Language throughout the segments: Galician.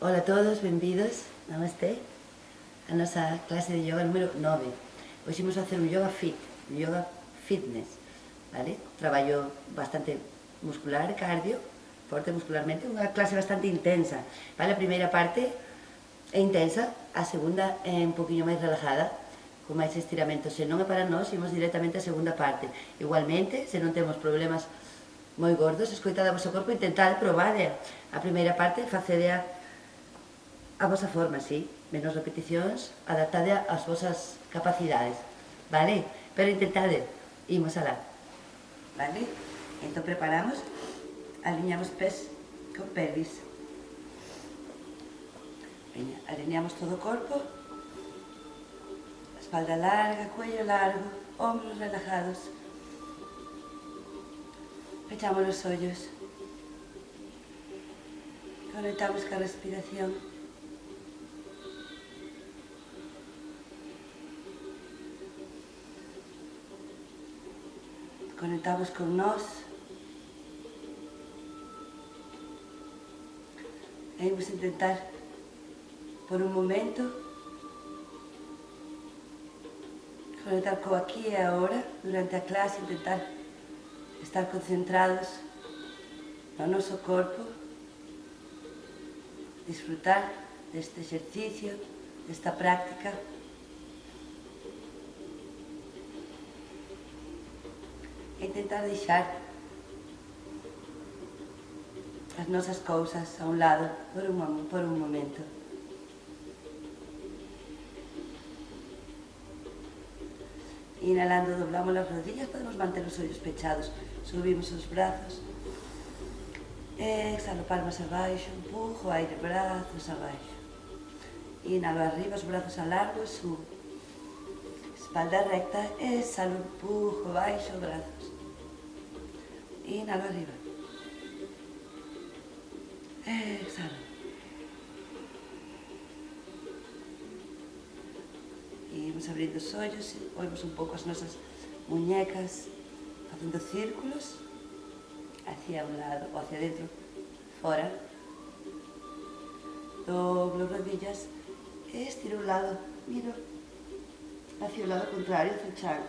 Ola a todos, benvidos, namastê, a nosa clase de yoga número 9. Hoxe imos facer un yoga fit, un yoga fitness, vale? Traballo bastante muscular, cardio, forte muscularmente, unha clase bastante intensa, vale? A primeira parte é intensa, a segunda é un poquinho máis relajada, con máis estiramentos. Se non é para nós, imos directamente á segunda parte. Igualmente, se non temos problemas moi gordos, escoitade o vosso corpo, intentade probar a primeira parte, facede a vosa forma, sí, menos repeticións, adaptade ás vosas capacidades, vale? Pero intentade, imos alá, vale? Entón preparamos, aliñamos pés con pelvis. Veña, alineamos todo o corpo, espalda larga, cuello largo, hombros relajados. Pechamos os ollos. Conectamos ca respiración. Conectamos con nós. E imos intentar, por un momento, conectar co aquí e agora, durante a clase, intentar estar concentrados no noso corpo, disfrutar deste exercicio, desta práctica. E intentar deixar as nosas cousas a un lado por un momento. Inhalando, doblamos as rodillas, podemos manter os ollos pechados, subimos os brazos, exhalo, palmas abaixo, empujo, aire, brazos abaixo. Inhalo arriba, os brazos alargo, subo. Espalda recta, exhalo, empujo, baixo, brazos. Inhalo arriba. Exhalo. E vamos abrindo os ollos e oímos un pouco as nosas muñecas facendo círculos hacia un lado ou hacia dentro, fora. Doblo rodillas e estiro un lado, miro hacia o lado contrario, hacia o chan.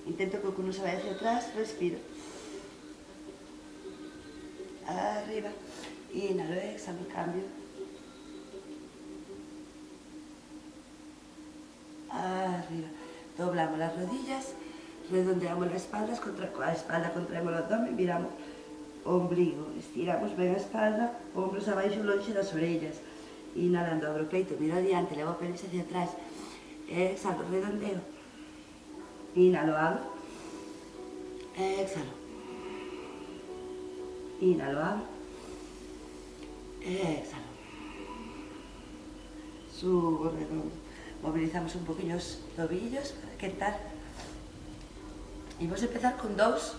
Intento que o culo se vai hacia atrás, respiro. Arriba. Inhalo, exhalo, cambio. Arriba. Doblamos las rodillas, redondeamos la espalda contraemos o abdomen, viramos o ombligo, estiramos ben a espalda, ombros abaixo lonxe das orellas. Inhalando, abro o peito, miro adiante, levo a pelvis hacia atrás, exhalo, redondeo. Inhalo, abro, exhalo. Inhalo, abro, exhalo. Subo, redondo. Movilizamos un poquinho os tobillos para quentar. E vamos empezar con dous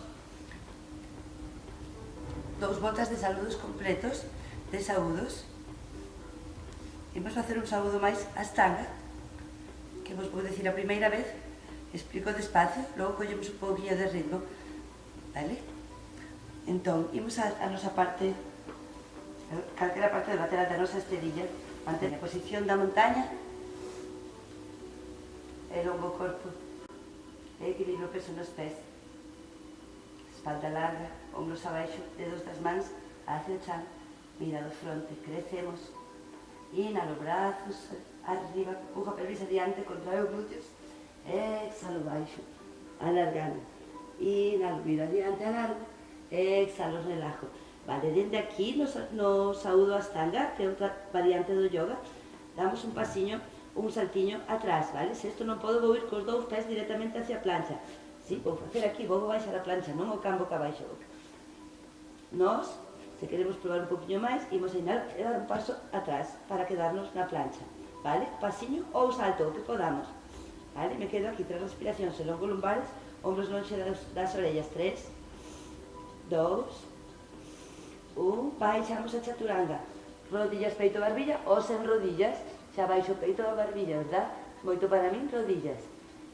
voltas de saludos completos, de saúdos. Imos facer un saúdo máis astanga, que vos vou decir a primeira vez, explico despacio, logo collemos un pouquinho de ritmo, vale? Entón, imos a nosa parte, calquera parte de lateral da nosa esterilla, mantén a posición da montaña, elongo o corpo, equilibrio o peso nos pés, espalda larga, ombros abaixo, dedos das mans hacia o chan, mira do fronte, crecemos, inhalo, brazos arriba, empujo a pelvis adiante, contraio glúteos, exhalo, baixo, alargando, inhalo, miro adiante, alargo, exhalo, relajo. Vale, dende aquí no saúdo astanga, que é outra variante do yoga, damos un pasiño, un saltiño atrás, vale? Se isto non podo, vou ir cos dous pés directamente hacia a plancha. Si, vou facer aquí, vou baixar a plancha, non o cambo ca baixo. Nós, se queremos probar un poquinho máis, imos a inhalar e dar un paso atrás para quedarnos na plancha, vale? Pasiño ou salto, o que podamos, vale? Me quedo aquí, 3 respiracións, elongo lumbares, ombros lonxe das orellas, 3, 2, 1, baixamos a chaturanga, rodillas, peito, barbilla, ou sen rodillas, xa baixo o peito da barbilla, verdad? Moito para min, rodillas,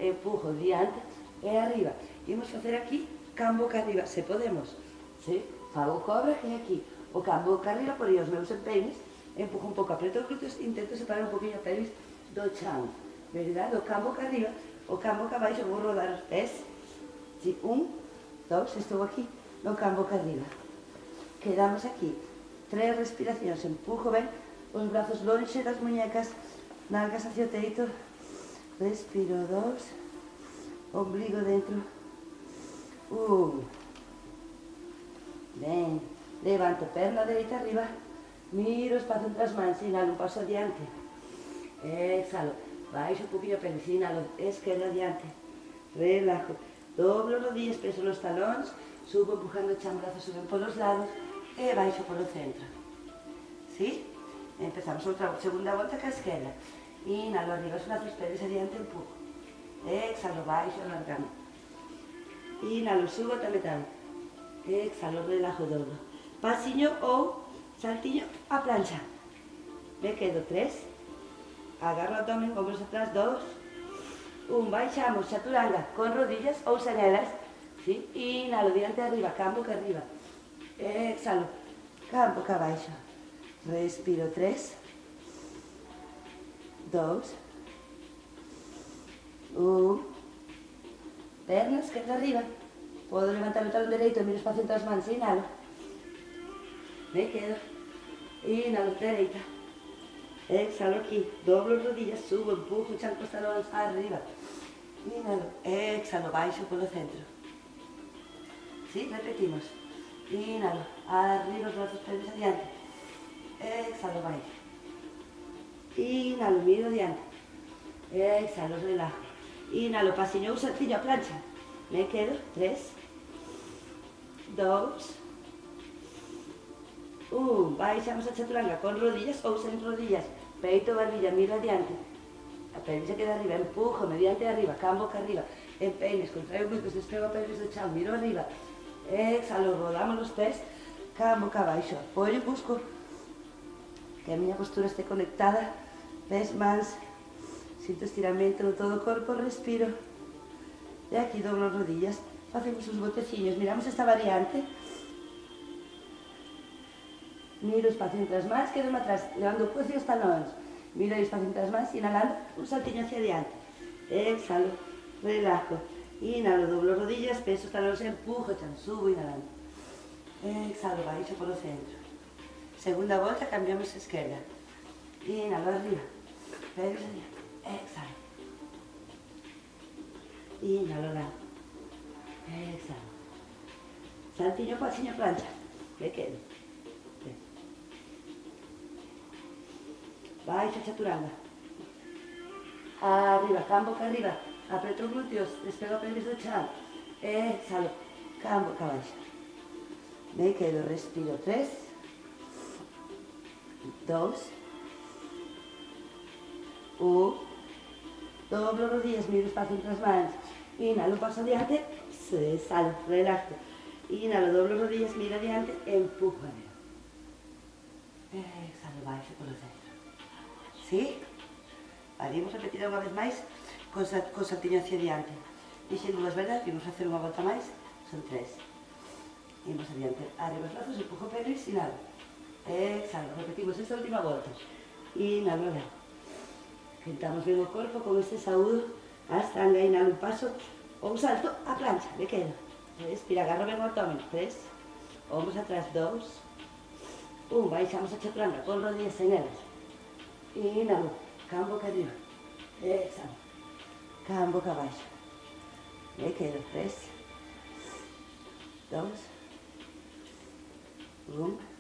empujo diante, e arriba. Imos facer aquí, can boca arriba, se podemos. Sí? Fago cobra e aquí. O can boca arriba, por os meus empeines, empujo un pouco, apreto os glúteos, intento separar un poquinho a pelvis do chan. Verdade? O can boca arriba, o can boca abaixo, vou rodar os pés. Sí, 1, 2, estou aquí, no can boca arriba. Quedamos aquí. 3 respiracións, empujo ben os brazos lonxe das muñecas, nalgas hacia o teito, respiro 2, ombligo dentro, 1, ben, levanto perna dereita arriba, miro espacio entre as mans, inhalo un paso adiante, exhalo, baixo un poquinho pelvis, inhalo, esquerda adiante, relajo, doblo rodillas, preso los talóns, subo empujando o chambrazo, suben polos lados, e baixo polo centro. ¿Sí? Empezamos outra segunda volta ca esquerda. Inhalo arriba os brazos, pelvis adiante, empujo. Exhalo, baixo, alargando. Inhalo, subo, tametando. Exhalo, relajo, dobro. Pasiño ou saltiño a plancha. Me quedo 3. Agarro o abdomen, ombros atrás, 2. 1, baixamos, chaturanga, con rodillas ou sañelas. ¿Sí? Inhalo, diante arriba, can boca arriba. Exhalo, can boca abaixo. Respiro 3, 2, 1, perna esquerda arriba, podo levantar o talón dereito, miro espacio entre as mans, inhalo, me quedo, inhalo, dereita, exhalo aquí, doblo as rodillas, subo, empujo, chanco os talóns arriba, inhalo, exhalo, baixo polo centro, ¿sí? Repetimos, inhalo, arriba os brazos, pelvis adiante, exhalo, baixo, inhalo, miro adiante, exhalo, relajo, inhalo, pasiño ou saltiño a plancha, me quedo, 3, 2, 1, baixamos a chaturanga con rodillas ou sen rodillas, peito, barbilla, miro adiante, a pelvis se queda arriba, empujo, mediante arriba, can boca arriba, empeines, contraio glúteos, despego a pelvis do chan, miro arriba, exhalo, rodamos os pés, can boca abaixo, apoio, busco que a miña postura este conectada, pés, mans, sinto estiramento no todo o corpo, respiro, e aquí doblo as rodillas, facemos os boteciños, miramos esta variante, miro o espacio entre as mans, quedo atrás, levando o cuello e os talóns, miro o espacio entre as mans, inhalando, un saltiño hacia adiante, exhalo, relajo, inhalo, doblo as rodillas, peso os talóns, empujo, chan, subo, inhalando, exhalo, baixo polo centro. Segunda volta, cambiamos a esquerda. Inhalo arriba, pelvis adiante, exhalo. Inhalo, largo, exhalo. Saltiño, pasiño, plancha, me quedo. Baixo, chaturanga. Arriba, can boca arriba, apreto os glúteos, despego a pelvis do chan, exhalo, can boca abaixo. Me quedo, respiro 3, 2, 1, doblo rodillas, miro espacio entre as mans, inhalo, paso adiante, exhalo, relajo, inhalo, doblo rodillas, miro adiante, empujo arriba, exhalo, baixo polo centro, ¿sí? Vale, imos repetir unha vez máis con saltiño hacia adiante, dixen dúas, verdad? Imos facer unha volta máis, son 3, imos adiante, arriba os brazos, empujo pelvis, inhalo, exhalo, repetimos esta última volta, inhalo, largo, quentamos ben o corpo con este saúdo, a estanga, inhalo un paso, ou salto a plancha, me quedo, respira, agarro ben o abdomen, 3, ombros atrás, 2, 1, baixamos a chaturanga con rodillas en elas, inhalo, can boca arriba, exhalo, can boca abaixo, me quedo, 3, 2, 1,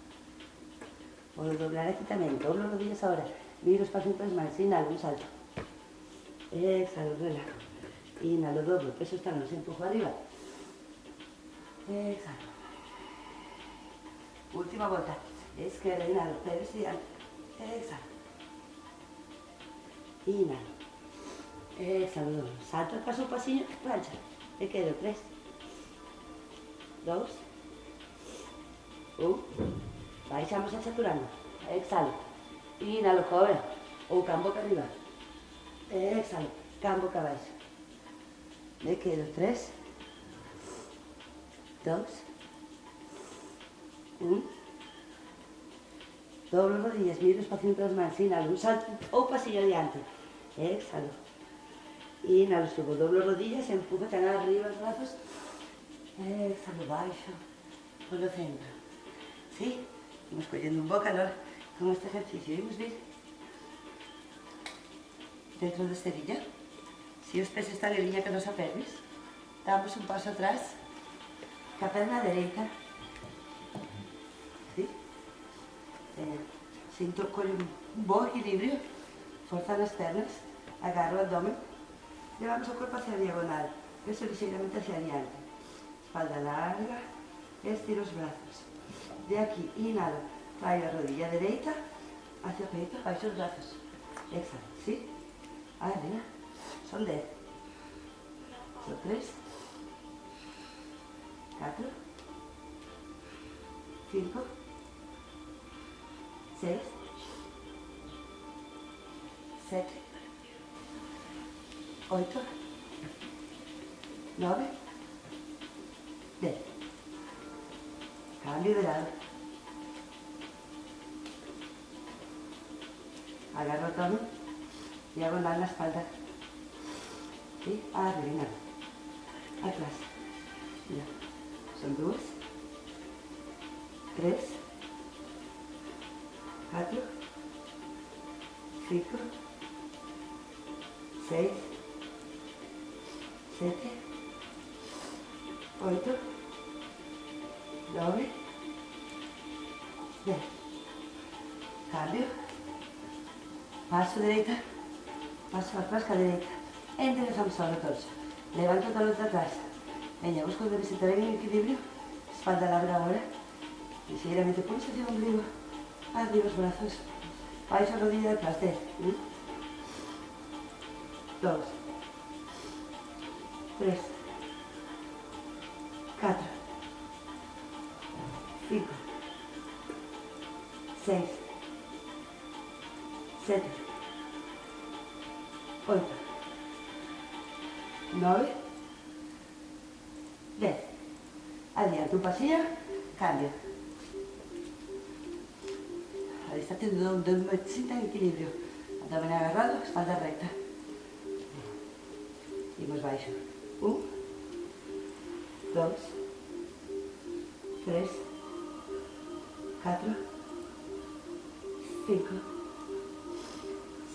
podo doblar aquí tamén, doblo rodillas ahora, miro espacio entre as mans, inhalo, un salto, exhalo, relajo, inhalo, doblo, peso os talóns, empujo arriba, exhalo, última volta, esquerda, inhalo, pelvis adiante, exhalo, inhalo, exhalo, doblo, salto, paso un pasiño, plancha, me quedo, 3, 2, 1, baixamos a chaturanga, exhalo, inhalo, cobra, ou can boca arriba, exhalo, can boca abaixo, Me quedo 3, 2, 1. Doblo rodillas, miro espacio entre las manos, inhalo, un salto o un pasillo adiante. Exhalo. Inhalo, subo, doblo rodillas, empujo tan arriba los brazos. Exhalo, baixo, por lo centro. ¿Sí? Vamos cogiendo un bo calor con este ejercicio. Vamos a ver dentro de esta línea. Si os pés están en línea que nos apervis, damos un paso atrás, ca perna dereita. ¿Sí? Siento con un buen equilibrio, fuerza las piernas, agarro el abdomen, llevamos el cuerpo hacia diagonal, peso ligeramente hacia adelante, espalda larga, estiro los brazos. De aquí, inhalo, traigo la rodilla derecha, hacia el pecho, baixo los brazos, exhalo, ¿sí? Arriba, son 10, son 3, 4, 5, 6, 7, 8, 9, 10. Cambio de lado. Agarro el abdomen, diagonal la espalda. ¿Sí? Arriba, atrás. Mira. Son 2, 3, 4, 5, 6, 7, 8, 9, 10. Cambio. Paso derecha, paso atrás, derecha. Enderezamos ahora el torso. Levanto el talón de atrás. Venga, busco de visitar en equilibrio. Espalda larga ahora. Y ligeramente pulso hacia el ombligo. Arriba los brazos. Baixo rodilla atrás. 10. 1, 2, 3, 4, 5, 6, 7, 8, 9, 10. Adiante, un pasillo, cambio. Ahí está teniendo un sienta en equilibrio. Abdomen agarrado, espalda recta. Y más baixo. 1, 2, 3, 4, 5,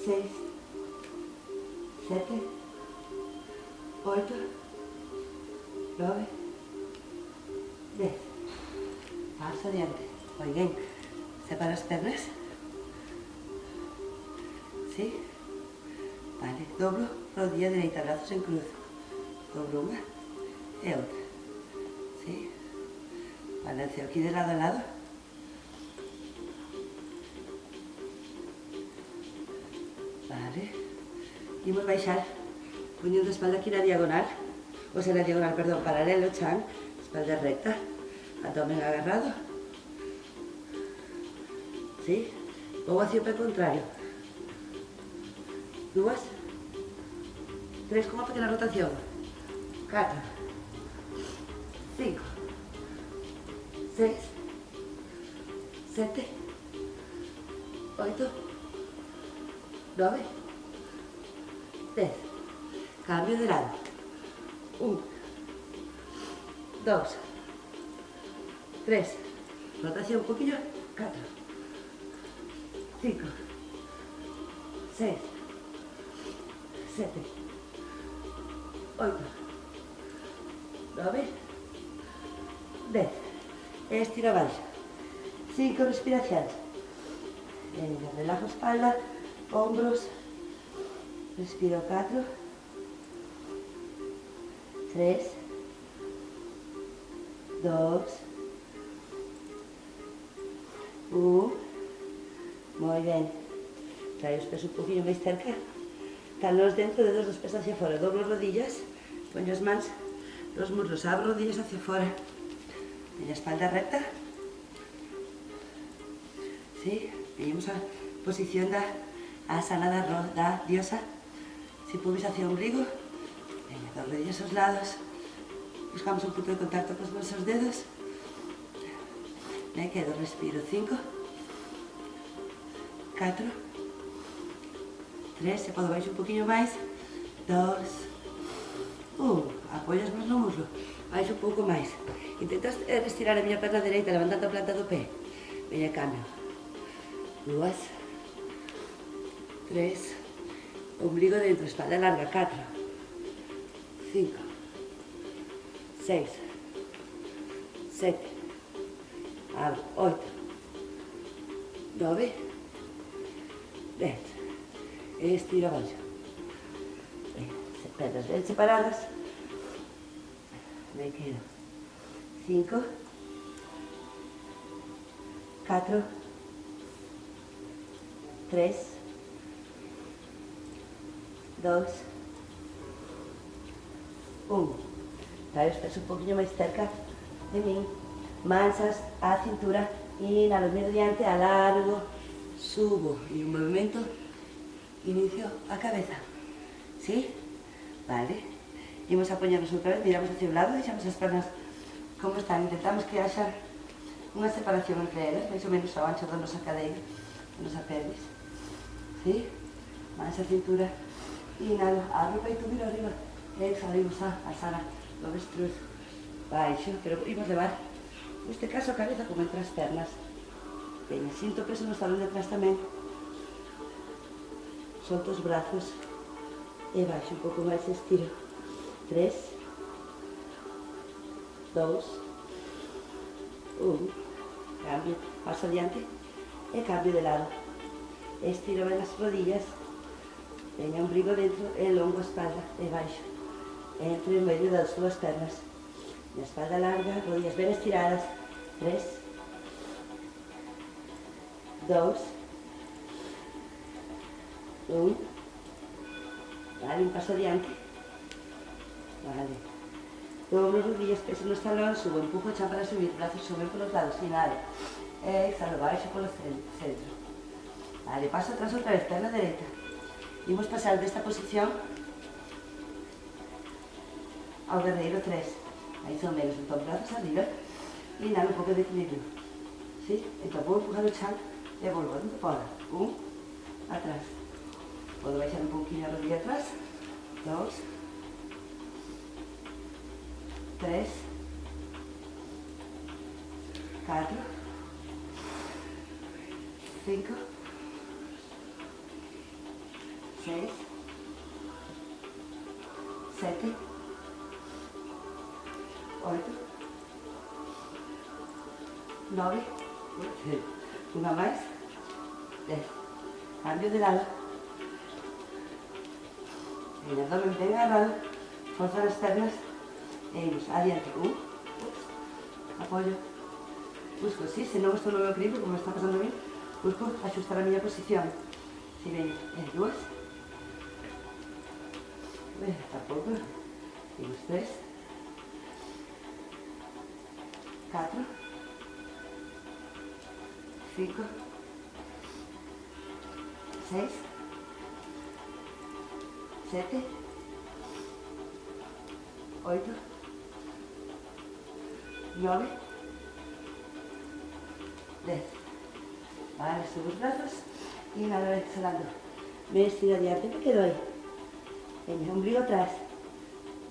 6, 7, 8, 9, 10. Paso adiante. Muy bien. Separa las piernas. ¿Sí? Vale. Doblo rodilla derecha, brazos en cruz. Doblo una y otra. ¿Sí? Balanceo aquí de lado a lado. Vale. Y vamos a baixar poniendo la espalda aquí en la diagonal. O sea, en la diagonal, perdón, paralelo, chan. Espalda recta. Abdomen agarrado. ¿Sí? Luego hacia el contrario. 2, 3 con una pequeña rotación. 4, 5, 6, 7, 8, 9, 10. Cambio de lado. 1, 2, 3. Rotación un poquillo. 4, 5, 6, 7, 8, 9, 10. Estira baixo. 5 respiraciones. Venga, relajo espalda, hombros. Respiro 4, 3, 2, 1. Muy bien. Trae los pies un poquillo más cerca. Talones dentro, dedos los pies hacia afuera. Doblo rodillas, pongo las manos, los muslos, abro rodillas hacia afuera. En la espalda recta. ¿Sí? Venimos a posición de asana da diosa. Si pubis hacia ombligo. Venga, Las rodillas a los lados. Buscamos un punto de contacto con nuestros dedos. Me quedo, respiro. 5, 4, 3, se pode baixar un poquinho máis. 2, 1. Apoias máis no muslo. Baixo un pouco máis. Intentas estirar a miña perna dereita levantando a planta do pé. Veña, cambio. 2, 3, ombligo dentro, espalda larga. 4, 5, 6, 7, 8, 9, 10. Estiro abaixo. Pernas ben separadas. Me quedo. 5, 4, 3, 2, 1. Trae os pés un poquinho máis cerca de min. Mansas a cintura. Inhalo, miro diante, alargo, subo. Y un movimiento, inicio a cabeza. ¿Sí? Vale. Imos a poñernos outra vez, miramos hacia un lado, deixamos as pernas como están. Intentamos que haxa unha separación entre elas, máis ou menos ao ancho da nosa cadeira, da nosa pelvis. ¿Sí? Mansa a cintura. Inhalo, abro o peito, miro arriba. Exhalo, imos a alzar o avestruz. Baixo, pero imos levar, neste caso, a cabeza como entre as pernas. Veña, sinto peso no talón de atrás tamén. Solto os brazos. E baixo un pouco máis, estiro. 3, 2, 1. Cambio, paso adiante e cambio de lado. Estiro ben as rodillas. Veña, ombligo dentro e longo a espalda e baixo. Entre en medio das súas pernas. A espalda larga, rodillas ben estiradas. 3, 2, 1. Vale, un paso adiante. Vale. Doblo rodillas, peso nos talóns, subo, empujo, chan para subir, brazos suben polos lados, inhalo. Exhalo, baixo polo centro. Vale, paso atrás outra vez, perna dereita. Imos pasar desta posición ao guerreiro 3. Aí son menos, entón brazos arriba. Inhalo un pouco de equilibrio. ¿Sí? Entón vou empujar o chan e volvo, onde poda. 1, atrás. Podo baixar un pouquinho a rodilla atrás. 2, 3, 4, 5, 6, 7, 8, 9, unha máis, 10. Cambio de lado. El abdomen ben agarrado, forza las pernas e imos adiante. Apoio. Busco, sí, se non estou no meu equilibrio, como está pasando a mí, busco axustar a miña posición. Si ven, 2. Tampouco. Imos 3. 4. 5. 6. 7, 8, 9, 10. Vale, subo os brazos e inhalo, exhalando. Me estiro adiante, me quedo aí. Veña, ombligo atrás.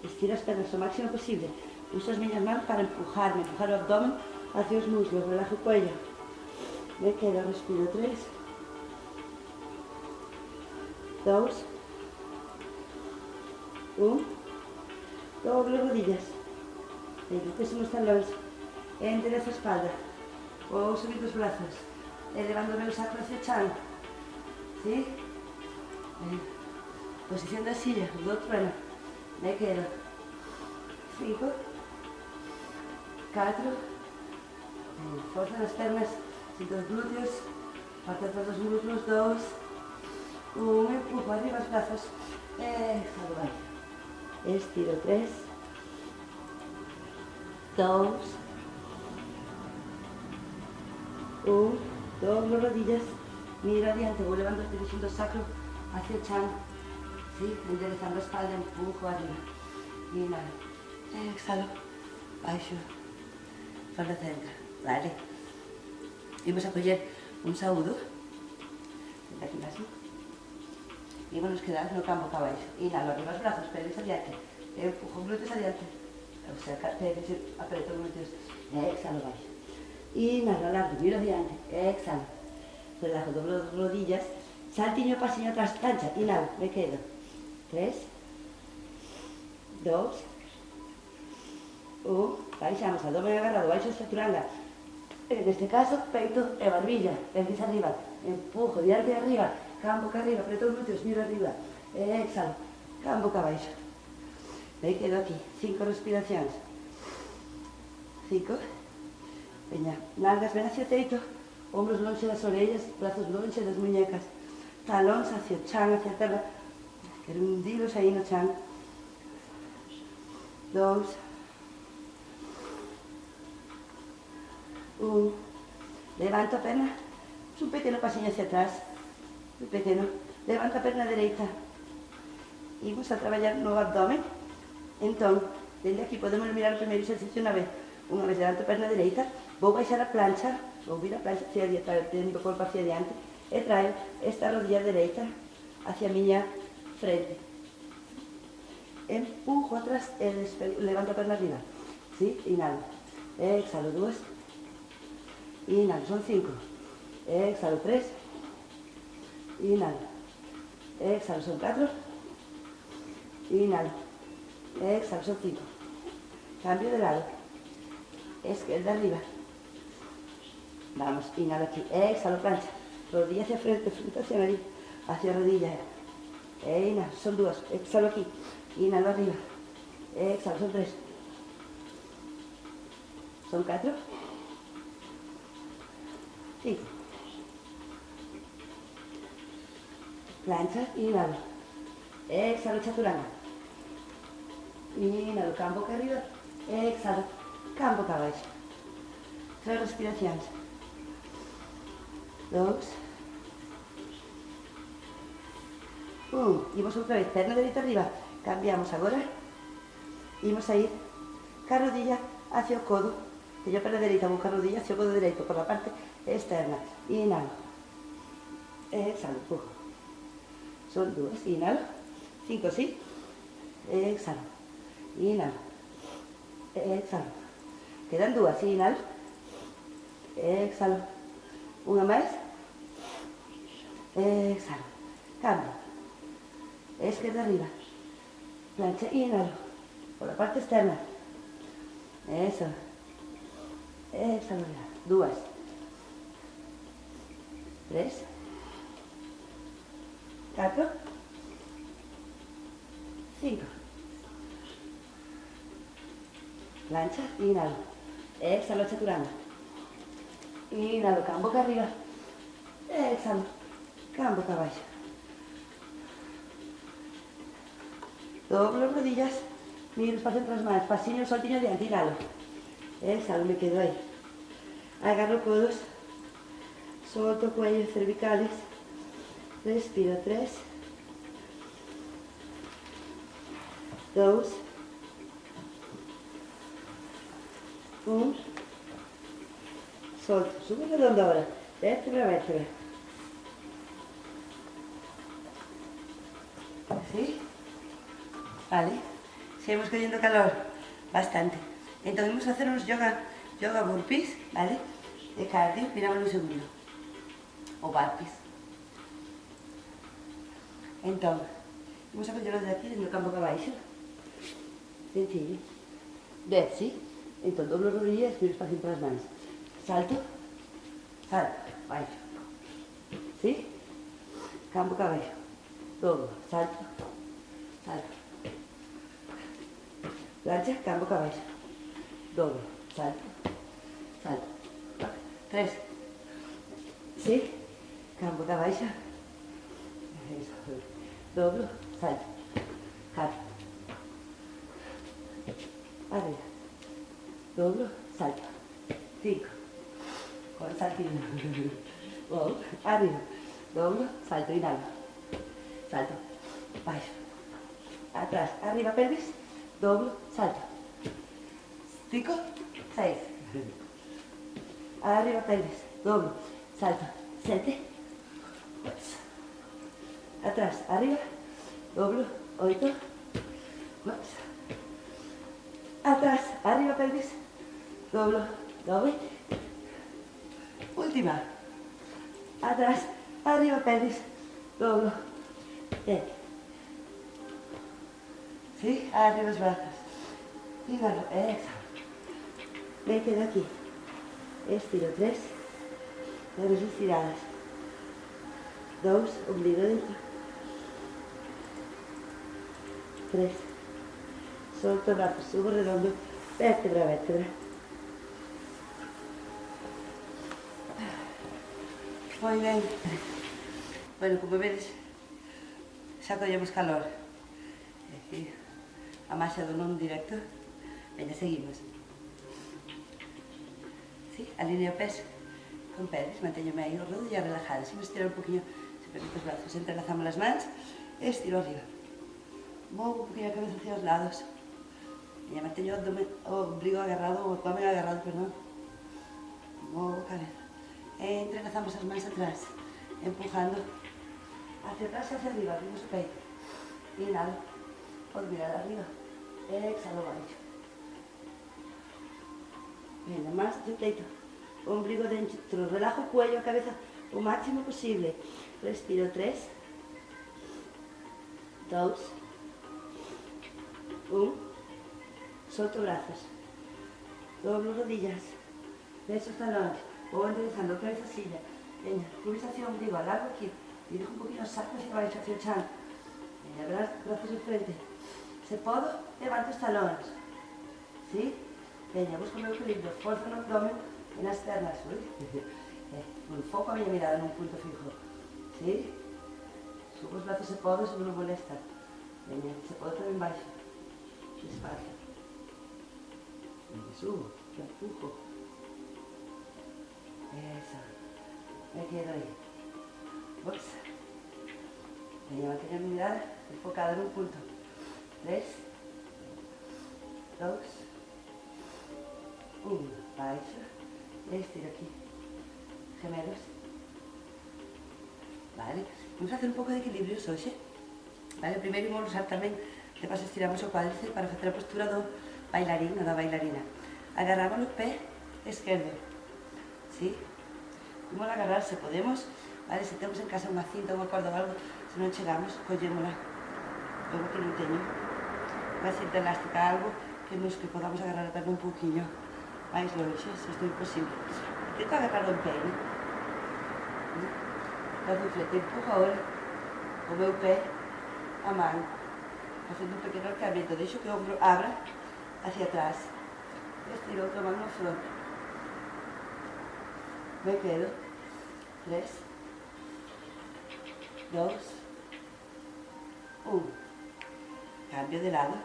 Estiro as pernas o máximo posible. Uso as miñas mans para empujar o abdomen hacia os muslos. Relajo o cuello. Me quedo, respiro. 3, 2, 1. Doble rodillas. Veña, peso nos talóns. Enderezo a espalda. Vou subindo os brazos. Elevando o meu sacro hacia o chan. ¿Sí? Posición da silla, do outro ano. Me quedo. 5, 4. Forza nas pernas, sinto os glúteos. Parte atrás dos muslos. 2, 1. Empujo arriba os brazos. Exhalo, baixo. Estiro. 3, 2, 1. Doblo rodillas. Miro adiante, vou levando dirigindo o sacro hacia o chan. ¿Sí? Enderezando a espalda, empujo arriba. Inhalo. Exhalo. Baixo. Para o centro. Vale. Imos a coller un saúdo. Senta aquí mesmo. E vamos quedar no campo boca abaixo. Inhalo, arriba os brazos, pelvis adiante. Empujo glúteos adiante. O sea, pelvis, apreto glúteos. Exhalo, baixo. Inhalo, alargo, miro adiante. Exhalo. Relajo, doblo rodillas. Saltiño, pasiño atrás, plancha. Inhalo, me quedo. 3, 2, 1. Baixamos, abdomen agarrado, baixo chaturanga. En este caso, peito e barbilla. Pelvis arriba. Empujo, diante e arriba. Cam boca arriba, apreto os glúteos, miro arriba. Exhalo, cam boca abaixo. Me quedo aquí. 5 respiracións. 5. Veña, nalgas ben hacia o teito. Ombros longe das orellas, brazos longe das muñecas. Talóns hacia o chan, hacia a terra. Quero hundilos aí no chan. 2. 1. Levanto a perna. Un pequeno pasiño hacia atrás. Un pequeno. Levanto a perna dereita. Imos a traballar no abdomen. Entón, dende aquí podemos mirar o primeiro exercicio unha vez. Unha vez levanto a perna dereita, vou baixar a plancha, vou vir a plancha hacia adiante, tendo o corpo hacia adiante, e traio esta rodilla dereita hacia a miña frente. Empujo atrás e levanto a perna arriba. ¿Sí? Inhalo. Exhalo, 2. Inhalo, son 5. Exhalo, 3. Inhalo. Exhalo, son 4. Inhalo. Exhalo, son 5. Cambio de lado. Izquierda arriba. Vamos, inhalo aquí. Exhalo, plancha. Rodilla hacia frente, frente hacia nariz. Hacia rodilla. Inhalo, son 2. Exhalo aquí. Inhalo arriba. Exhalo, son 3. Son 4. 5. Plancha, inhalo. Exhalo, chaturanga. Inhalo, cam boca arriba. Exhalo, cam boca abaixo. 3 respiracións. 2. 1. Imos outra vez, perna dereita arriba. Cambiamos agora. Imos a ir ca rodilla hacia o codo. Teño a perna dereita, vou ca rodilla hacia o codo dereito, por la parte externa. Inhalo. Exhalo, empujo. Son 2. Inhalo. 5, sí. Exhalo. Inhalo. Exhalo. Quedan 2. Inhalo. Exhalo. Unha máis. Exhalo. Cambio. Izquierda arriba. Plancha, inhalo. Por la parte externa. Eso. Exhalo. 2. 3. 4. 5. Plancha, inhalo. Exhalo, chaturanga. Inhalo, cam boca arriba. Exhalo, cam boca abaixo. Doblo rodillas, miro espacio entre as mans, pasiño, soltiño adiante, inhalo. Exhalo, me quedo aí. Agarro codos, solto cuello, cervicales. Respiro, 3. 2. 1. Solto, subo redondo ahora, vértebra a vértebra. ¿Sí? Vale, seguimos cogiendo calor, bastante. Entonces vamos a hacer unos yoga burpees, ¿vale? De cardio, miramos un segundo. O burpees. Entonces, vamos a cogerlo de aquí, desde el campo abaixo. Sencillo. Dead, ¿sí? Entonces, doblo rodillas, miro espacio por las manos. Salto, salto, baixo. ¿Sí? Campo abaixo. Doblo, salto, salto. Plancha, campo abaixo. Doblo, salto, salto. 3. ¿Sí? Campo abaixo. Eso. Doblo, salto. Campo. Arriba. Doblo, salto. 5. Con saltino. Wow. Arriba. Doblo, salto, inhalo. Salto. Baixo. Atrás. Arriba, pelvis. doblo, salto. 5, 6. Arriba pelvis, doblo, salto, 7. Atrás, arriba, doblo, 8. Atrás, arriba pelvis, doblo, doble. Última. Atrás, arriba pelvis, doblo, 10. ¿Sí? Arriba los brazos. Inhalo, exhalo. Me quedo aquí. Estiro 3. Manos estiradas. 2, ombligo dentro. 3. Solto brazos, subo redondo, vértebra a vértebra. Muy bien. Bueno, como vedes, xa collemos calor. É dicir, a marcha do non directo. Venga, seguimos. Sí, alineo pés con pelvis, mantéñome aí, rodillas relajadas. Si me estiro un poquinho, se permite os brazos, entrelazamos las mans, estiro arriba. Movo un poquinho a cabeza hacia os lados. E manteño o ombligo agarrado, o abdomen agarrado, perdón. Movo a cabeza. Entrelazamos as mans atrás, empujando hacia atrás e hacia arriba, abrimos o peito. Inhalo, podo mirar arriba. Exhalo, baixo. Venga, más de peito, ombligo dentro, relajo o cuello, a cabeza o máximo posible. Respiro 3, 2, 1, solto brazos, doblo rodillas, beso os talones, vou enderezando cabeza a silla. Venga, pulsa hacia o ombligo, alargo aquí, dirijo un poquito o saco hacia baixo, hacia o chan. Venga, brazos en frente. Se podo, levanto os talones. ¿Sí? Venga, busco o meu equilibrio, forza no abdomen e nas pernas, ui? Un foco a miña mirada nun punto fijo. ¿Sí? Subo os brazos se podo, se non me molesta. Venga, se podo tamén baixo. Despacio. Venga, subo, que empujo. Eso. Me quedo aí. Ups. Venga, manteño a mirada enfocada nun punto. 3, 2, 1, baixo, estiro aquí, gemelos. Vale, vamos a hacer un pouco de equilibrio hoxe. Vale, primeiro vamos usar tamén, de paso estiramos o cuádriceps para facer a postura do bailarín ou da bailarina. Agarramos o pé esquerdo, ¿sí? Vamos a agarrar se podemos, vale, se temos en casa unha cinta, unha corda ou algo, se non chegamos, collémola. Eu que non teño unha cinta elástica, algo que podamos agarrar a perna un pouquinho máis longe, se isto é imposible. Tento agarrar o empeine. Brazo frente, empujo agora o meu pé a man, facendo un pequeno arqueamento, deixo que o ombro abra hacia atrás. Estiro outra man no fronte. Me quedo. 3, 2, 1. Cambio de lado.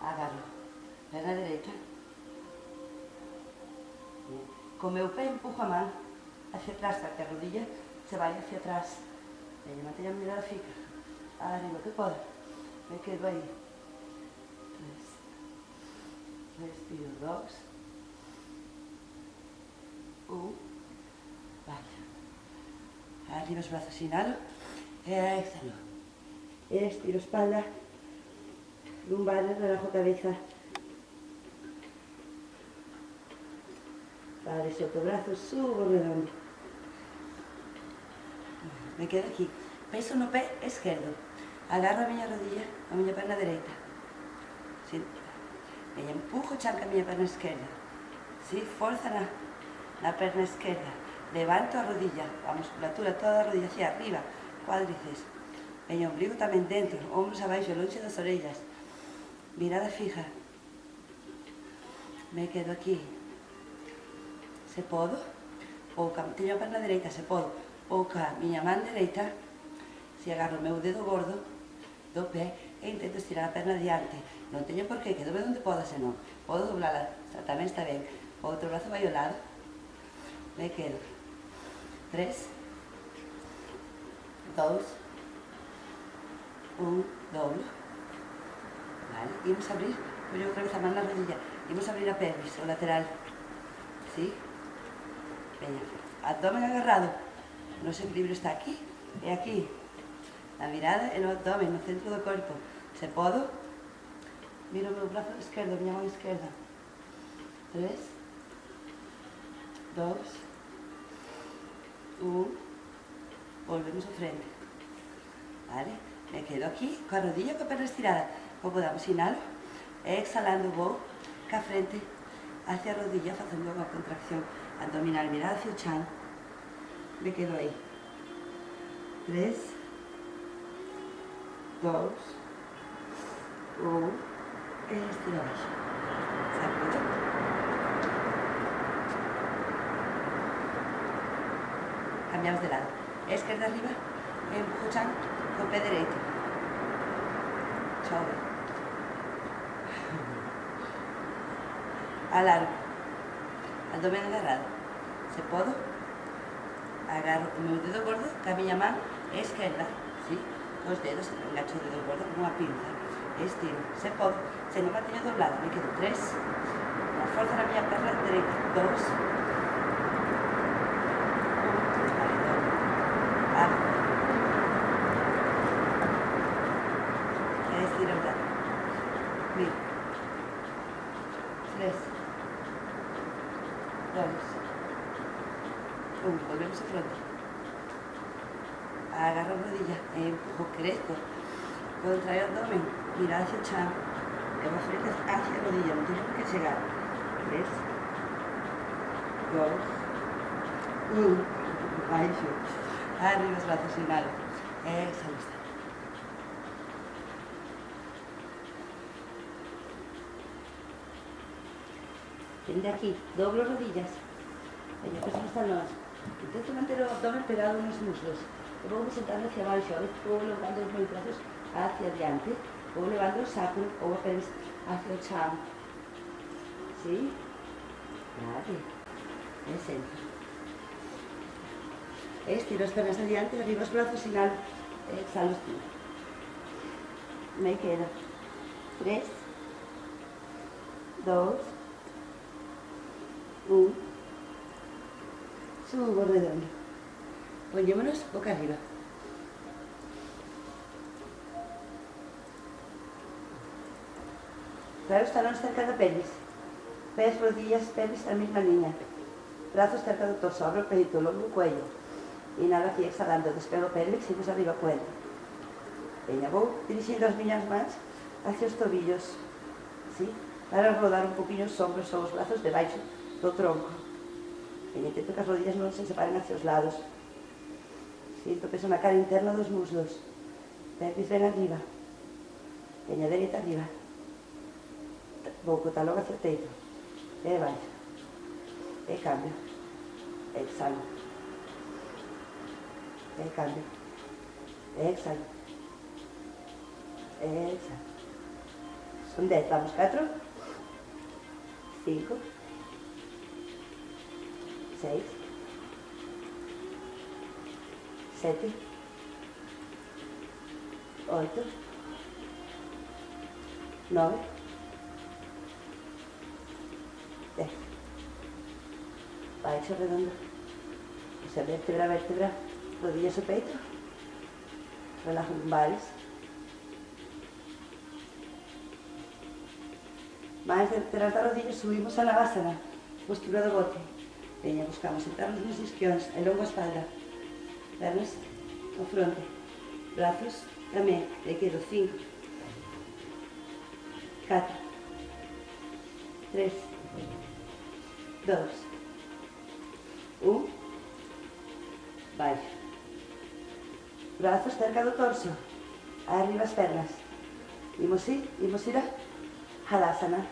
Agarro. Perna derecha. Con meu pé empujo a man hacia atrás para que a rodilla se vaya hacia atrás. Venga, manteña a mirada fija. Arriba, que poda. Me quedo aí. 3. Respiro. 2. 1. Vaya. Arriba os brazos, inhalo. Exhalo. Estiro espalda. Lumbares, relajo cabeza. Vale, solto brazos, subo redondo. Me quedo aquí. Peso no pé esquerdo. Agarro a miña rodilla, a miña perna dereita. Sí. Me empujo, chanca a miña perna esquerda. Sí, forza na perna esquerda. Levanto a rodilla, a musculatura toda a rodilla hacia arriba, cuádriceps. Veña, ombligo tamén dentro, ombros abaixo, lonxe das orellas. Mirada fija. Me quedo aquí. Se podo, ou teño a perna dereita, se podo, ou ca miña man dereita, se agarro o meu dedo gordo do pé e intento estirar a perna diante. Non teño por qué, quedo onde poda, senón. Podo doblala, tamén está ben. O outro brazo vai ao lado. Me quedo. 3, 2, 1, doblo. Vale, y vamos a abrir, pues yo otra vez a mano la rodilla. Y vamos a abrir la pelvis o lateral. ¿Sí? Venga, abdomen agarrado. Nuestro equilibrio está aquí y aquí. La mirada en el abdomen, no centro do corpo. Se podo, miro o meu brazo esquerdo, miña mão esquerda. 3, 2, 1. Volvemos ao frente. Vale? Me quedo aquí, coa rodilla, coa perna estirada. Como podamos, inhalo. E exhalando vou ca frente hacia a rodilla, facendo unha contracción abdominal, mirada hacia o chan. Me quedo aí. 3, 2, 1, e estiro abaixo. Sacudo. Cambiamos de lado. Esquerda arriba, empujo chan con pé dereito. Chove. Alargo. Abdomen agarrado. Se podo, agarro o meu dedo gordo ca miña man esquerda, ¿sí? Os dedos, engancho o dedo gordo con unha pinza, estiro, se podo, se non manteño doblada, me quedo 3, a forza na miña perna dereita, 2, 1, vale, dobro, abro, estiro o brazo, miro, 3, 2, 1, volvemos a fronte. Agarro rodilla, empujo, crezco, contrae o abdomen, mira hacia o chan, e vou frente hacia a rodilla, non tengo que chegar. 3, 2, 1, baixo, arriba os brazos, inhalo, exhalo. Dende aquí, doblo rodillas, veño que son os talones, intento manter o abdomen pegado nos muslos. Vou sentando hacia abaixo, a veces vou levando os meus brazos hacia adiante, vou levando o sacro ou a pelvis hacia o chan. ¿Sí? Vale. E centro. Estiro as pernas adiante, arriba os brazos, inhalo, exhalo, estiro. Me quedo. 3, 2, 1. Subo redondo. Poñémonos boca arriba. Trae os talóns cerca da pelvis. Pés, rodillas, pelvis na mesma liña. Brazos cerca do torso, abro o peito, longo o cuello. Inhalo aquí, exhalando, despego pelvis, seguimos arriba o cuello. Veña, vou dirixindo as miñas mans hacia os tobillos, ¿sí? Para rodar un poquinho os ombros ou os brazos debaixo do tronco. Veña, intento que as rodillas non se separen hacia os lados. Sinto peso na cara interna dos muslos. Pelvis ben arriba. Veña dereita arriba. Vou co talón hacia o teito. E baixo. E cambio. Exhalo. E cambio. E exhalo. E exhalo. Son 10, vamos, 4, 5, 6, 7, 8, 9, 10. Baixo redondo. Esa vértebra a vértebra, rodillas o peito. Relajo lumbares. Más detrás da rodilla subimos a Navasana, postura do bote. Veña, buscamos sentarnos nos isquións, elongo a espalda. Pernas ao fronte, brazos tamén, e quedo 5, 4, 3, 2, 1, baixo. Brazos cerca do torso, arriba as pernas. Imos ir a Halasana,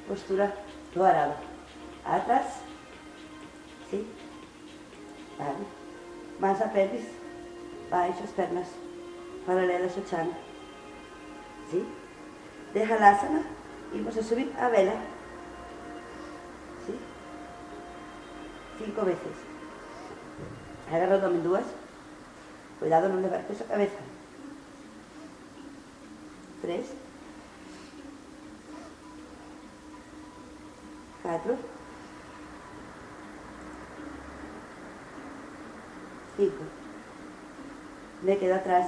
postura do arado. Atrás, sí, vale. Más a pelvis, baixo as pernas, paralelas ao chan. ¿Sí? De Halasana, imos a subir a vela. ¿Sí? 5 veces. Agarra o abdomen 2. Cuidado non levar peso a cabeza. 3, 4, 5. Me quedo atrás.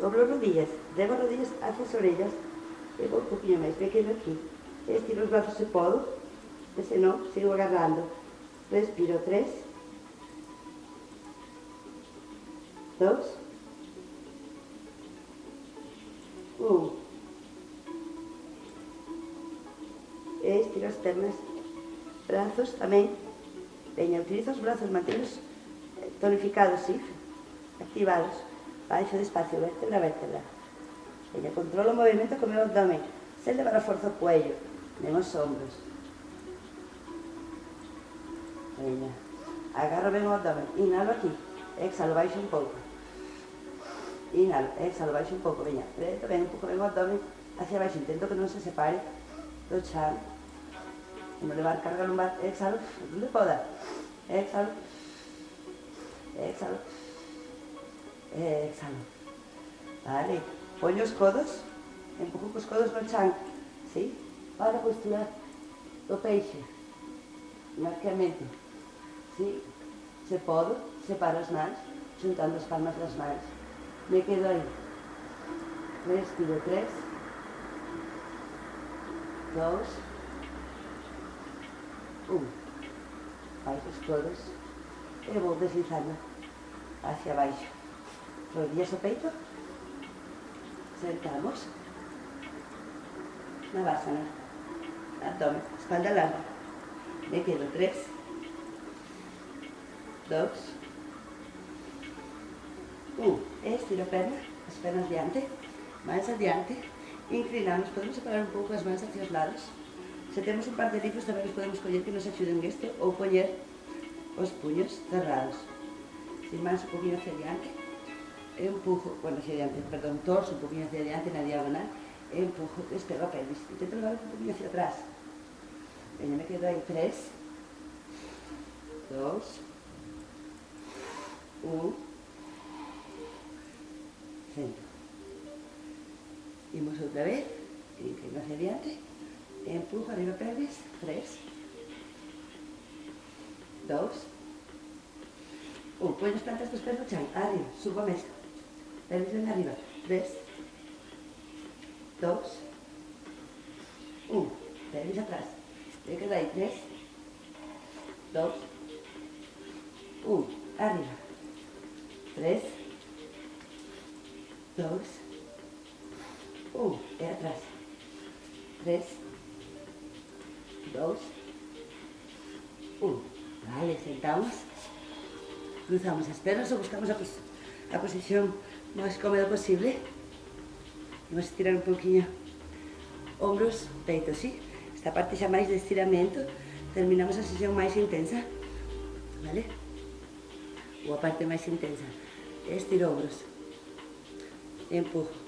Doblo rodillas, levo rodillas hacia as orellas e vou un poquinho máis, me quedo aquí. Estiro os brazos se podo, e se non, sigo agarrando. Respiro 3, 2, 1. Estiro as pernas, brazos tamén. Veña, utilizo os brazos, manténlos tonificados, sí, activados. Baixo despacio, vértebra a vértebra. Veña, controlo o movimento co meu abdomen, sen levar a forza o cuello, nen os ombros. Veña, agarro ben o abdomen, inhalo aquí, exhalo, baixo un pouco. Inhalo, exhalo, baixo un pouco, veña, preto, ben, empujo ben o abdomen hacia baixo, intento que non se separe do chan. Non levar carga lumbar, exhalo, onde poda, exhalo, exhalo, exhalo. Vale, poño os codos, empujo cos codos no chan, sí? Para a postura do peixe, marqueamento, sí? Se podo, separo as mans, juntando as palmas das mans. Me quedo aí. Respiro 3, 2, 1. Baixo os codos e vou deslizando hacia baixo. Rodillas ao peito. Sentamos. Navasana. Abdomen, espalda larga. Me quedo 3, 2, 1. Estiro a perna, as pernas diante, máis adiante. Inclinamos, podemos separar un pouco as mans hacia os lados. Se temos un par de libros tamén os podemos coller que nos axuden isto ou poñer os puños cerrados. Sin mans un poquinho hacia adiante. Empujo, bueno, hacia adiante, perdón, torso un poquinho hacia adiante na diagonal. Empujo, despego a pelvis. Intento levar un poquinho hacia atrás. Veña, me quedo aí 3, 2, 1. Centro. Imos outra vez, inclino hacia adiante, empujo arriba pelvis, 3, 2, 1. Poño as plantas dos pés no chan, arriba, subo a mesa, pelvis ben arriba, 3, 2, 1. Pelvis atrás, me quedo aí, 3, 2, 1. Arriba, 3, 2, 1. E atrás. 3, 2, 1. Vale, sentamos. Cruzamos as pernas ou buscamos a posición máis cómoda posible. Vamos a estirar un poquinho ombros, peito, sí? Esta parte xa máis de estiramento. Terminamos a sesión máis intensa. Vale? Ou a parte máis intensa. Estiro ombros. Empujo.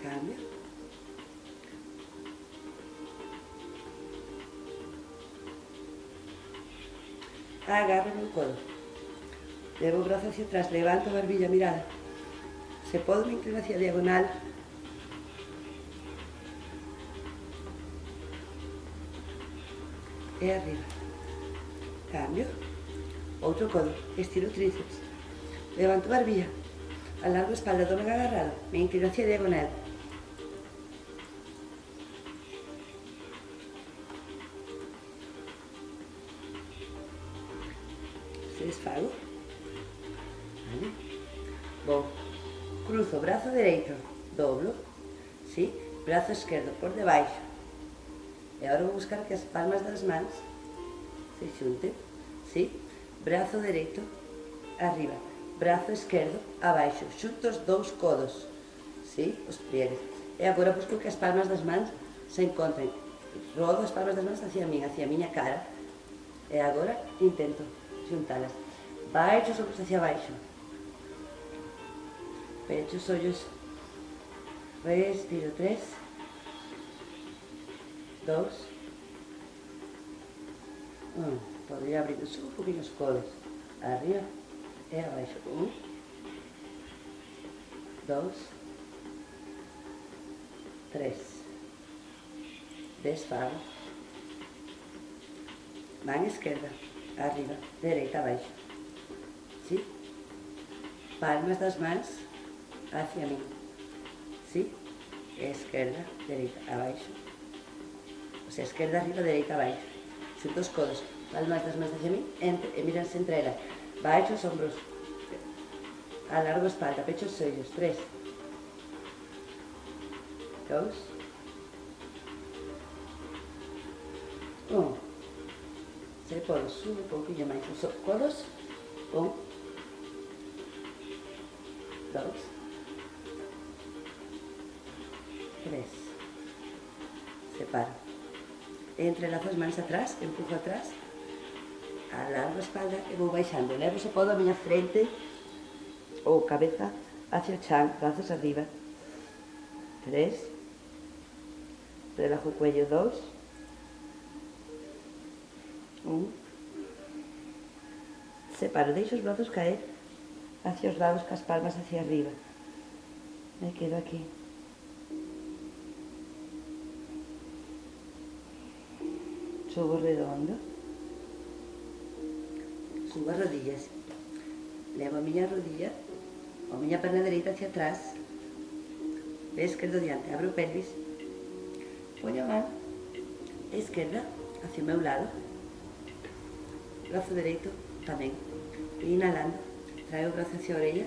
Cambio. Agarro no codo. Levo o brazo hacia atrás, levanto a barbilla, mirada. Se podo, me inclino hacia diagonal. E arriba. Cambio. Outro codo. Estiro tríceps. Levanto a barbilla. Alargo a espalda, abdomen agarrado. Me inclino hacia diagonal. Se desfago. Vale. Vou. Cruzo o brazo dereito. Doblo. Sí. Brazo esquerdo por debaixo. E agora vou buscar que as palmas das mans se xunten. Sí. Brazo dereito arriba. Brazo esquerdo abaixo. Xunto os dous codos. Sí. Os pliegues. E agora busco que as palmas das mans se encontren. Rodo as palmas das mans hacia a miña cara. E agora intento xuntalas. Baixo os ombros hacia baixo. Pecho os ollos. Respiro 3, 2, 1. Podría abrir un poquinho os codos. Arriba e abaixo. 1, 2, 3. Desfago. Man esquerda, arriba, dereita, abaixo. ¿Sí? Palmas das mans hacia mí. ¿Sí? Esquerda, dereita, abaixo. O sea, esquerda, arriba, dereita, abaixo. Xuntos codos. Palmas das mans hacia mí e míranse entre elas. Baixo os hombros. Alargo a espalda, pecho os ollos. 3. 2. 1. Se pode, sube un pouquinho máis os codos. 1. 2. 3. Separo. Entrelazo as mans atrás, empujo atrás. Alargo a espalda e vou baixando. Levo se podo a miña frente ou cabeza hacia o chan, brazos arriba. 3. Relajo o cuello. 2. 1. Separo, deixo os brazos caer hacia os lados, cas palmas hacia arriba. Me quedo aquí. Subo redondo. Subo as rodillas. Levo a miña rodilla, a miña perna dereita hacia atrás. Pé esquerdo diante, abro pelvis. Poño a man esquerda hacia o meu lado. Brazo dereito tamén. Inhalando, traio o brazo hacia a orella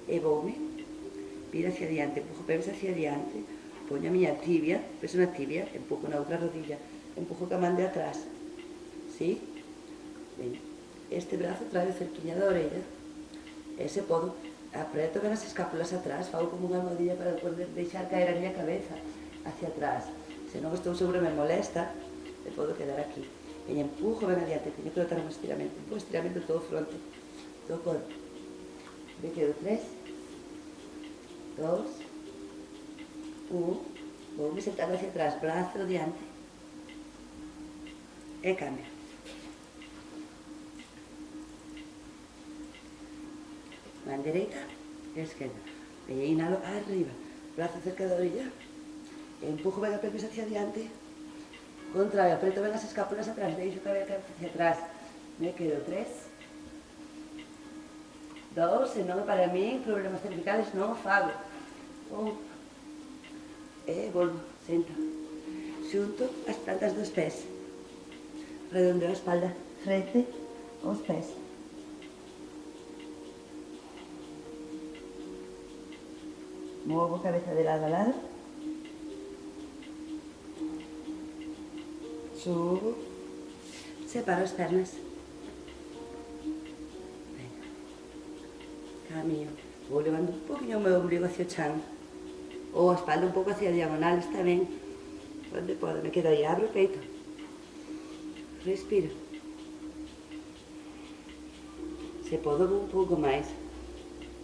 e voume. Viro hacia diante, empujo pelvis hacia diante. Poño a miña tibia, peso na tibia, empujo na outra rodilla. Empujo ca man de atrás. ¿Sí? Ben, este brazo traio cerquiña da orella. E se podo, apreto ben as escápulas atrás, fago como unha almohadilla para poder deixar caer a miña cabeza hacia atrás. Se non estou segura me molesta, e podo quedar aquí. E empujo ben adiante, teño que notar un estiramento todo fronte, todo corpo. Me quedo 3, 2, 1, vou me sentar hacia atrás, brazo diante, e cambio. Man dereita e esquerda. E inhalo arriba, brazo cerca da orilla, empujo ben a pelvis hacia diante, contrario, apreto ben as escápulas atrás, deixo caer a cabeza hacia atrás. Me quedo 3, 2, se non é para min, problemas cervicales non o fago. 1, e volvo, sento. Xunto as plantas dos pés. Redondeo a espalda, frente aos pés. Movo a cabeza de lado a lado. Subo. Separo as pernas. Venga. Camino. Vou levando un poquinho o meu ombligo hacia o chan. Ou a espalda un pouco hacia a diagonal, está ben. Onde podo, me quedo aí, abro o peito. Respiro. Se podo, vou un pouco máis.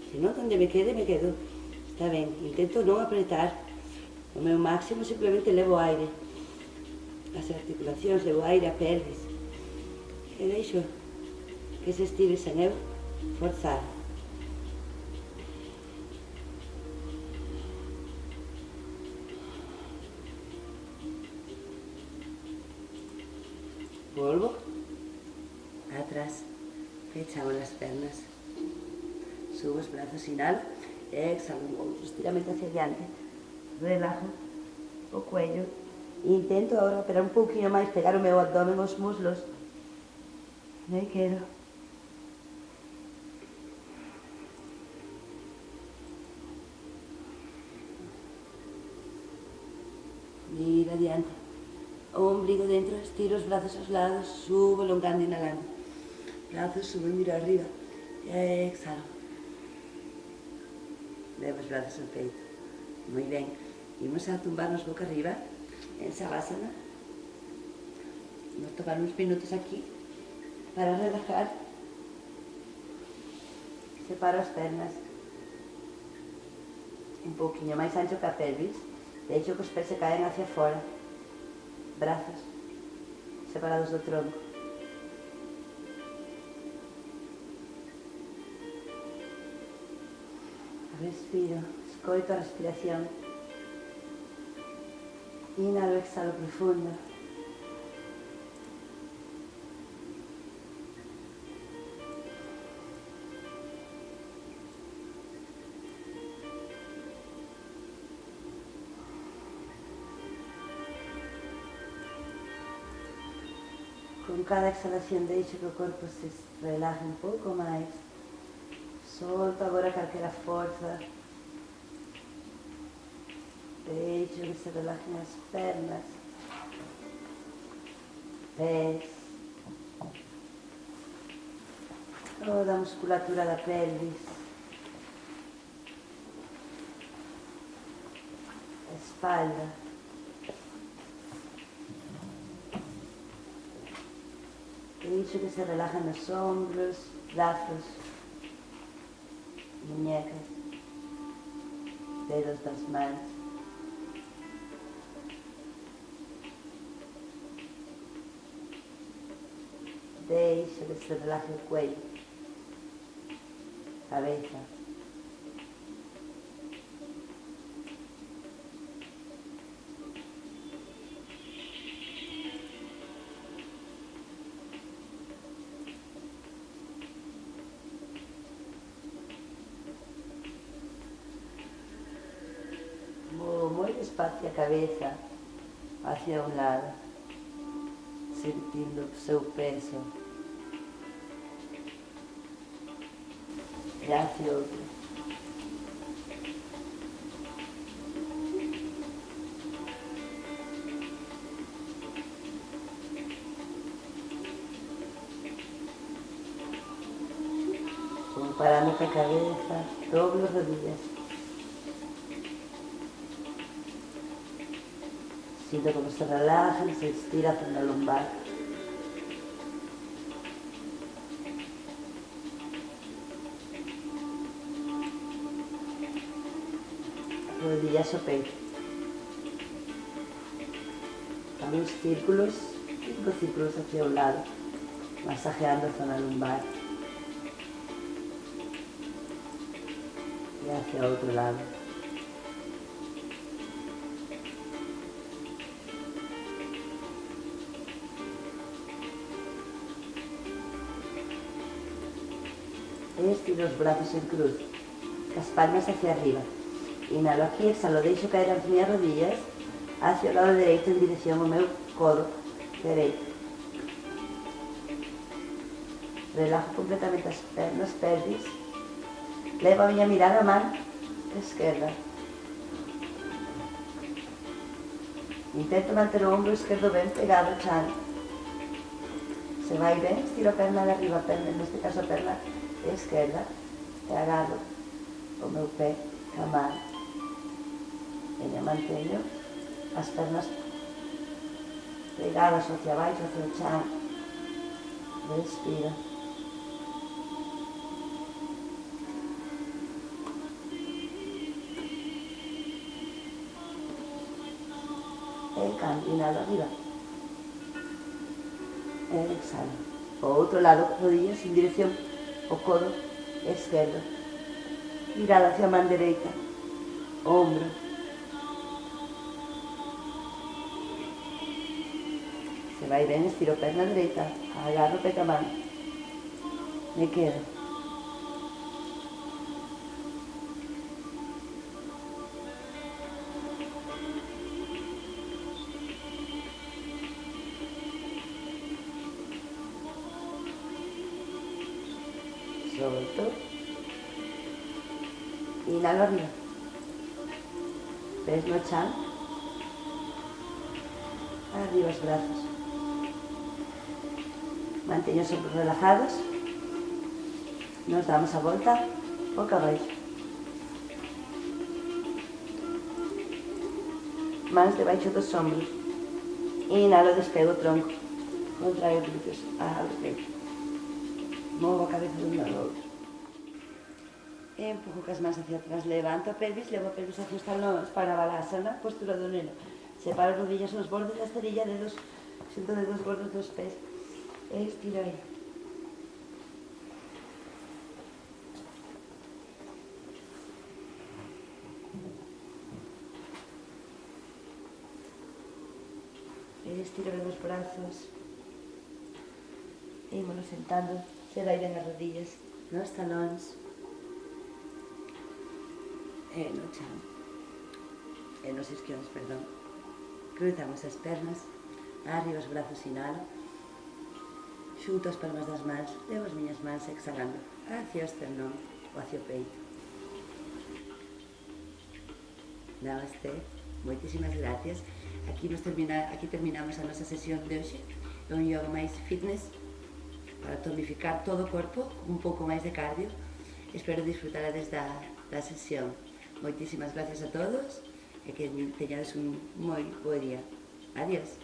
Se non, onde me quedo. Está ben, intento non apretar. O meu máximo simplemente levo aire. As articulacións, levo aire a pelvis. E deixo que se estire sen eu forzar. Volvo. Atrás. Fechamos as pernas. Subo os brazos, inhalo. Exhalo, outro estiramento hacia diante. Relajo o cuello. Intento agora operar un pouquinho máis, pegar o meu abdomen aos muslos. Me quedo. Mira adiante. O ombligo dentro, estiro os brazos aos lados, subo, alongando, inhalando. Brazos, subo e miro arriba. E exhalo. Levo os brazos ao peito. Moi ben. Imos a tumbarnos boca arriba en Savasana. Vamos tomar uns minutos aquí para relajar. Separo as pernas un pouquinho máis ancho que a pelvis. Deixo que os pés se caen hacia fora. Brazos separados do tronco. Respiro, escoito a respiración. Inhalo, exhalo profundo. Con cada exhalación deixo que o corpo se relaje un pouco máis. Solto agora calquera forza. Deixo que se relajen as pernas, pés, toda a musculatura da pelvis, a espalda. Deixo que se relajen os ombros, brazos, muñecas, dedos das mans. Deixo que se relaje o cuello, cabeza. Muy despacio a cabeza hacia un lado, sentindo o seu peso e hacia outro. Comparando com a cabeza, doblo as rodillas. Siento como se relajan, se estira hacia la lumbar. Rodillas o peito. Damos círculos, 5 círculos hacia un lado, masajeando a zona lumbar. Y hacia otro lado. Estiro os brazos en cruz, as palmas hacia arriba. Inhalo aquí, exhalo, deixo caer as miñas rodillas hacia o lado dereito en dirección ao meu codo dereito. Relajo completamente as pernas, pelvis. Levo a miña mirada á man esquerda. Intento manter o ombro esquerdo ben pegado ao chan. Se vai ben, estiro a perna de arriba, neste caso a perna esquerda, e agarro o meu pé ca man. E me manteño as pernas pegadas hacia abaixo, hacia o chan. Respira. E cambio, inhalo arriba. E exhalo. O outro lado, rodillas en dirección ao codo esquerdo. Virada hacia a man dereita. Ombro. Se vai ben, estiro a perna dereita. Agarro o pé ca man. Me quedo. Solto. Inhalo arriba. Pés no chan. Arriba os brazos. Manteño os ombros relajados. Nos damos a volta boca abaixo. Mans debaixo dos ombros. Inhalo, despego o tronco. Contraio glúteos ao peito. Movo a cabeza dun lado ao outro. Empujo cas mans hacia atrás, levanto a pelvis, levo a pelvis hacia os talones para balasana, postura do neno. Separo as rodillas nos bordes da esterilla, dedos, xunto dedos gordos dos pés. E estiro aí. estiro ben os brazos. E ímonos sentando, se dai ben as rodillas nos talóns e no chan, e nos isquións, perdón. Cruzamos as pernas, arriba os brazos, inhalo, xunto as palmas das mans, levo as miñas mans exhalando hacia o esternón ou hacia o peito. Namaste, moitísimas gracias. Aquí terminamos a nosa sesión de hoxe. É un yoga máis fitness para tonificar todo o corpo, un pouco máis de cardio. Espero disfrutarades da sesión. Moitísimas gracias a todos e que teñades un moi bo día. Adiós.